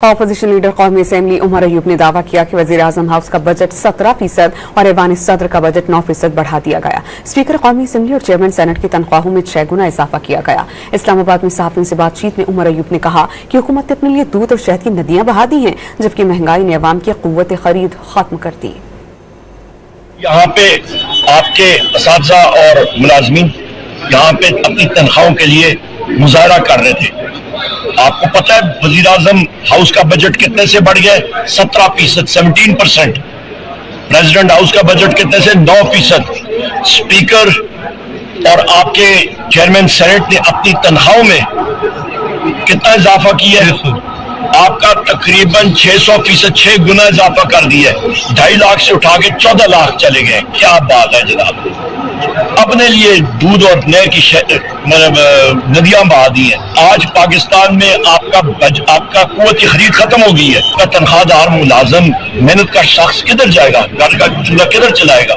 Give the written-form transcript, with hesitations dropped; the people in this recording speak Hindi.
अपोजिशन लीडर कौमी असेंबली उमर अयूब ने दावा किया कि वज़ीर-ए-आज़म हाउस का बजट 17% और ऐवान सदर का बजट 9% बढ़ा दिया गया। स्पीकर कौमी असेंबली और चेयरमैन सेनेट की तनख्वाहों में 6 गुना इजाफा किया गया। इस्लामाबाद में सहाफ़ियों से बातचीत में उमर अयूब ने कहा कि हुकूमत ने अपने लिए दूध और शहद की नदियां बहा दी हैं, जबकि महंगाई ने अवाम की क़ुव्वत खरीद खत्म कर दी। यहाँ पे आपके असातिज़ा और मुलाजमीन यहाँ पे अपनी तनख्वाहों के लिए मुजाहरा कर रहे थे। आपको पता है वज़ीर-ए-आज़म हाउस का बजट कितने से बढ़ गया? 17%, 17%। प्रेसिडेंट हाउस का बजट कितने से? 9%। स्पीकर और आपके चेयरमैन सेनेट ने अपनी तनख्वाहों में कितना इजाफा किया है? आपका तकरीबन 600%, 6 गुना इजाफा कर दिया है। 2.5 लाख से उठा के 14 लाख चले गए। क्या बात है जनाब, अपने लिए दूध और नहर की नदियां बहा दी हैं। आज पाकिस्तान में आपका क़ुव्वत की खरीद खत्म हो गई है। तनख्वाहदार मुलाजम मेहनत का शख्स किधर जाएगा? घर का चूल्हा किधर चलाएगा?